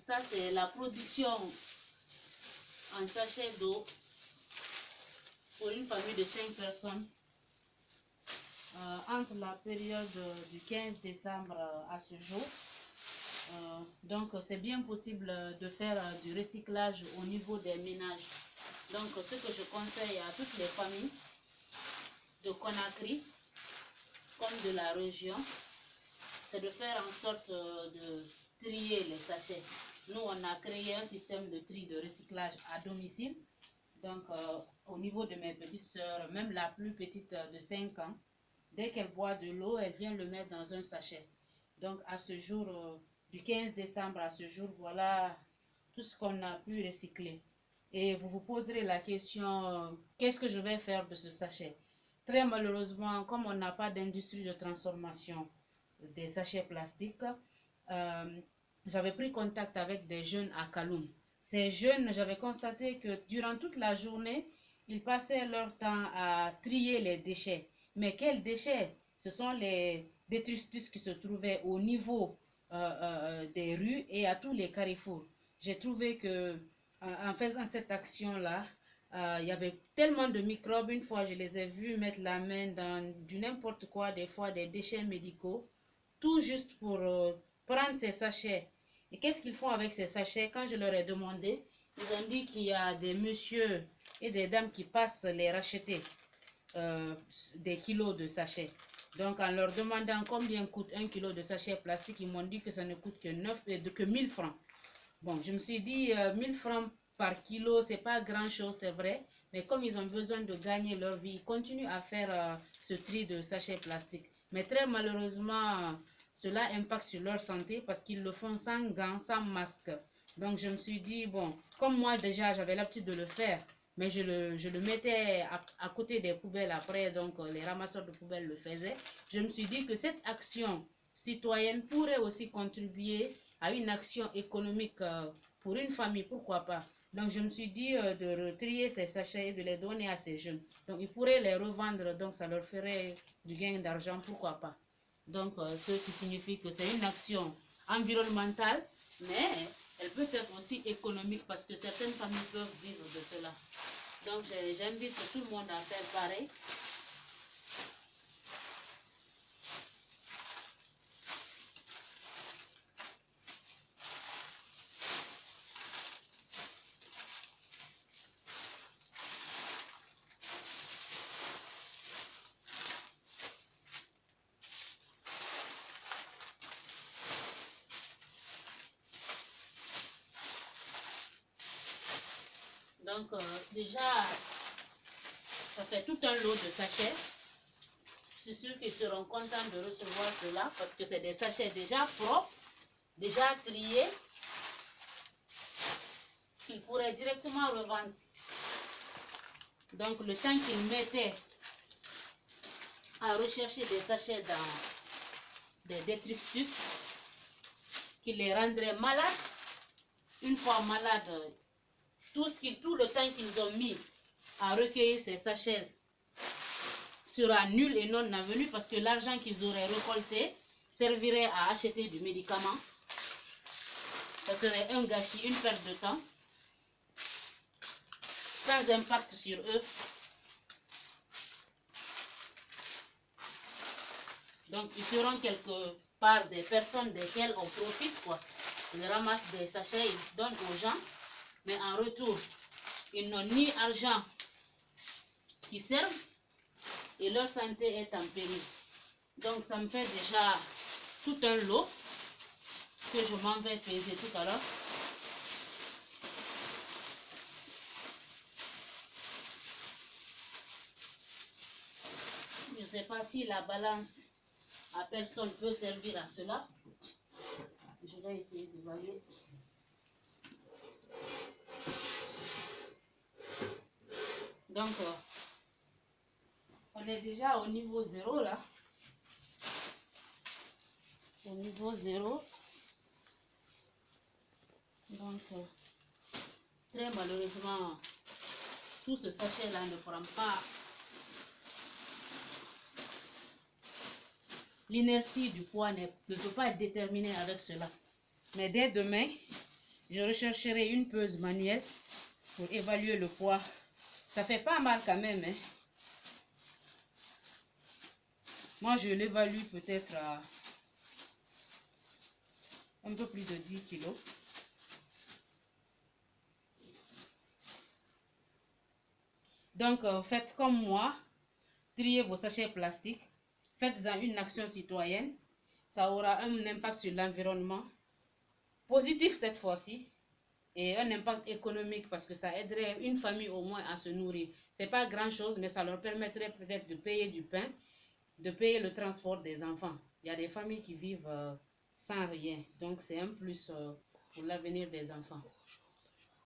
Ça, c'est la production en sachet d'eau pour une famille de 5 personnes entre la période du 15 décembre à ce jour. Donc, c'est bien possible de faire du recyclage au niveau des ménages. Donc, ce que je conseille à toutes les familles de Conakry, comme de la région, c'est de faire en sorte de trier les sachets. Nous, on a créé un système de tri de recyclage à domicile. Donc, au niveau de mes petites sœurs, même la plus petite de 5 ans, dès qu'elle boit de l'eau, elle vient le mettre dans un sachet. Donc, à ce jour, du 15 décembre à ce jour, voilà tout ce qu'on a pu recycler. Et vous vous poserez la question, qu'est-ce que je vais faire de ce sachet? Très malheureusement, comme on n'a pas d'industrie de transformation des sachets plastiques, j'avais pris contact avec des jeunes à Kaloum. Ces jeunes, j'avais constaté que durant toute la journée, ils passaient leur temps à trier les déchets. Mais quels déchets? Ce sont les détritus qui se trouvaient au niveau des rues et à tous les carrefours. J'ai trouvé que en faisant cette action-là, il y avait tellement de microbes. Une fois, je les ai vus mettre la main dans du n'importe quoi, des fois des déchets médicaux, tout juste pour prendre ces sachets. Et qu'est-ce qu'ils font avec ces sachets? Quand je leur ai demandé, ils ont dit qu'il y a des messieurs et des dames qui passent les racheter des kilos de sachets. Donc, en leur demandant combien coûte un kilo de sachet plastique, ils m'ont dit que ça ne coûte que 1000 francs. Bon, je me suis dit, 1000 francs par kilo, c'est pas grand-chose, c'est vrai. Mais comme ils ont besoin de gagner leur vie, ils continuent à faire ce tri de sachets plastiques. Mais très malheureusement, cela impacte sur leur santé parce qu'ils le font sans gants, sans masque. Donc, je me suis dit, bon, comme moi déjà, j'avais l'habitude de le faire, mais je le mettais à côté des poubelles après, donc les ramasseurs de poubelles le faisaient. Je me suis dit que cette action citoyenne pourrait aussi contribuer à une action économique pour une famille, pourquoi pas. Donc, je me suis dit de trier ces sachets et de les donner à ces jeunes. Donc, ils pourraient les revendre, donc ça leur ferait du gain d'argent, pourquoi pas. Donc, ce qui signifie que c'est une action environnementale, mais elle peut être aussi économique parce que certaines familles peuvent vivre de cela. Donc, j'invite tout le monde à faire pareil. Donc, déjà, ça fait tout un lot de sachets. Je suis sûre qu'ils seront contents de recevoir cela parce que c'est des sachets déjà propres, déjà triés, qu'ils pourraient directement revendre. Donc, le temps qu'ils mettaient à rechercher des sachets dans des détritus qui les rendraient malades, une fois malades, tout le temps qu'ils ont mis à recueillir ces sachets sera nul et non avenu parce que l'argent qu'ils auraient récolté servirait à acheter du médicament. Ça serait un gâchis, une perte de temps, sans impact sur eux. Donc, ils seront quelque part des personnes desquelles on profite, quoi. Ils ramassent des sachets, ils donnent aux gens, mais en retour, ils n'ont ni argent qui serve et leur santé est en péril. Donc, ça me fait déjà tout un lot que je m'en vais peser tout à l'heure. Je ne sais pas si la balance à personne peut servir à cela. Je vais essayer d'évaluer. Donc, on est déjà au niveau 0 là. C'est niveau 0. Donc, très malheureusement, tout ce sachet-là ne prend pas. L'inertie du poids ne peut pas être déterminée avec cela. Mais dès demain, Je rechercherai une peuse manuelle pour évaluer le poids. Ça fait pas mal quand même, hein. Moi, je l'évalue peut-être à un peu plus de 10 kilos. Donc, faites comme moi. Triez vos sachets plastiques. Faites-en une action citoyenne. Ça aura un impact sur l'environnement. Positif cette fois-ci. Et un impact économique parce que ça aiderait une famille au moins à se nourrir. Ce n'est pas grand-chose, mais ça leur permettrait peut-être de payer du pain, de payer le transport des enfants. Il y a des familles qui vivent sans rien. Donc, c'est un plus pour l'avenir des enfants.